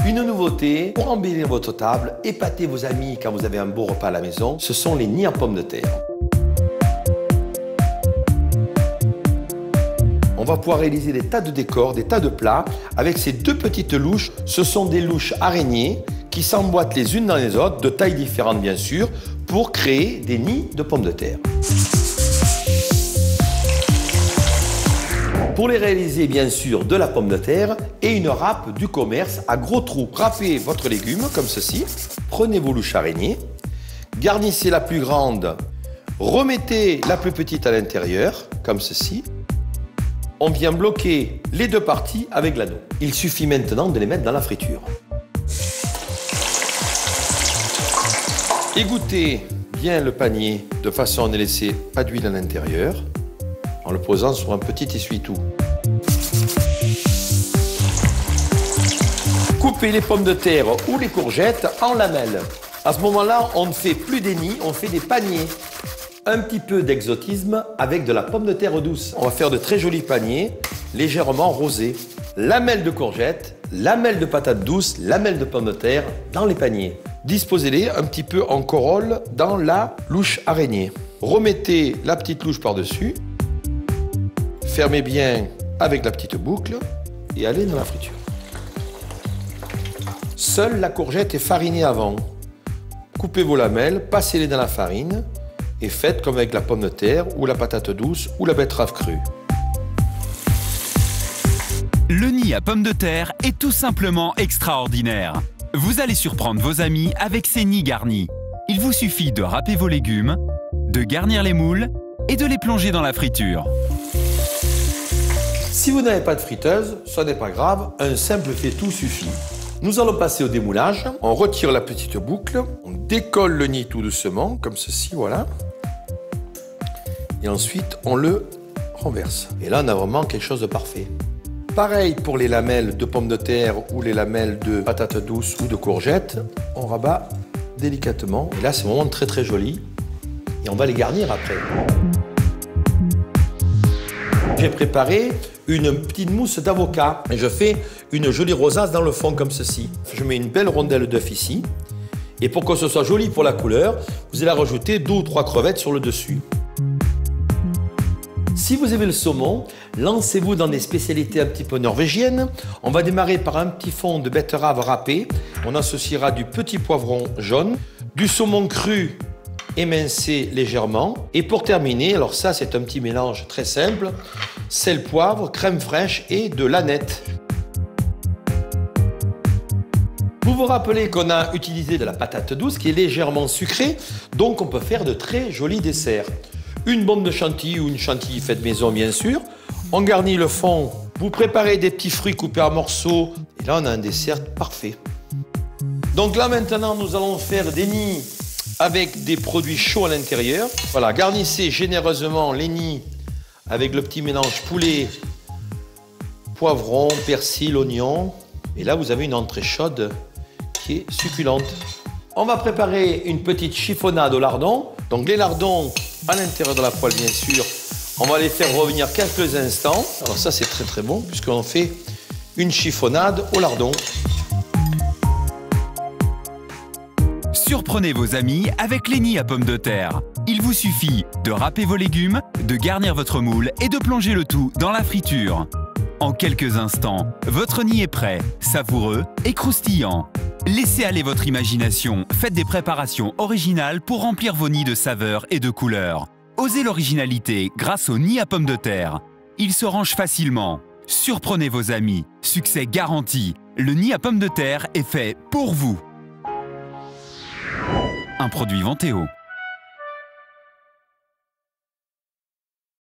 Une nouveauté pour embellir votre table, épater vos amis quand vous avez un beau repas à la maison, ce sont les nids à pommes de terre. On va pouvoir réaliser des tas de décors, des tas de plats avec ces deux petites louches. Ce sont des louches araignées qui s'emboîtent les unes dans les autres, de tailles différentes bien sûr, pour créer des nids de pommes de terre. Pour les réaliser, bien sûr, de la pomme de terre et une râpe du commerce à gros trous. Râpez votre légume comme ceci. Prenez vos louches araignées, garnissez la plus grande, remettez la plus petite à l'intérieur, comme ceci. On vient bloquer les deux parties avec l'anneau. Il suffit maintenant de les mettre dans la friture. Égouttez bien le panier de façon à ne laisser pas d'huile à l'intérieur, en le posant sur un petit essuie-tout. Coupez les pommes de terre ou les courgettes en lamelles. À ce moment-là, on ne fait plus des nids, on fait des paniers. Un petit peu d'exotisme avec de la pomme de terre douce. On va faire de très jolis paniers, légèrement rosés. Lamelles de courgettes, lamelles de patates douces, lamelles de pommes de terre dans les paniers. Disposez-les un petit peu en corolle dans la louche araignée. Remettez la petite louche par-dessus. Fermez bien avec la petite boucle et allez dans la friture. Seule la courgette est farinée avant. Coupez vos lamelles, passez-les dans la farine et faites comme avec la pomme de terre ou la patate douce ou la betterave crue. Le nid à pommes de terre est tout simplement extraordinaire. Vous allez surprendre vos amis avec ces nids garnis. Il vous suffit de râper vos légumes, de garnir les moules et de les plonger dans la friture. Si vous n'avez pas de friteuse, ce n'est pas grave, un simple faitout suffit. Nous allons passer au démoulage. On retire la petite boucle, on décolle le nid tout doucement, comme ceci, voilà. Et ensuite, on le renverse. Et là, on a vraiment quelque chose de parfait. Pareil pour les lamelles de pommes de terre ou les lamelles de patates douces ou de courgettes. On rabat délicatement. Et là, c'est vraiment très très joli. Et on va les garnir après. J'ai préparé une petite mousse d'avocat et je fais une jolie rosace dans le fond comme ceci. Je mets une belle rondelle d'œuf ici et pour que ce soit joli pour la couleur, vous allez rajouter 2 ou 3 crevettes sur le dessus. Si vous aimez le saumon, lancez-vous dans des spécialités un petit peu norvégiennes. On va démarrer par un petit fond de betterave râpée. On associera du petit poivron jaune, du saumon cru émincé légèrement. Et pour terminer, alors ça c'est un petit mélange très simple, sel, poivre, crème fraîche et de l'aneth. Vous vous rappelez qu'on a utilisé de la patate douce qui est légèrement sucrée, donc on peut faire de très jolis desserts. Une bombe de chantilly ou une chantilly faite maison bien sûr. On garnit le fond, vous préparez des petits fruits coupés en morceaux et là on a un dessert parfait. Donc là maintenant nous allons faire des nids avec des produits chauds à l'intérieur. Voilà, garnissez généreusement les nids avec le petit mélange poulet, poivron, persil, oignon. Et là, vous avez une entrée chaude qui est succulente. On va préparer une petite chiffonnade au lardon. Donc les lardons à l'intérieur de la poêle, bien sûr. On va les faire revenir quelques instants. Alors ça, c'est très très bon puisqu'on fait une chiffonnade au lardon. Surprenez vos amis avec les nids à pommes de terre. Il vous suffit de râper vos légumes, de garnir votre moule et de plonger le tout dans la friture. En quelques instants, votre nid est prêt, savoureux et croustillant. Laissez aller votre imagination, faites des préparations originales pour remplir vos nids de saveurs et de couleurs. Osez l'originalité grâce au nid à pommes de terre. Il se range facilement. Surprenez vos amis, succès garanti. Le nid à pommes de terre est fait pour vous. Un produit Vanteo.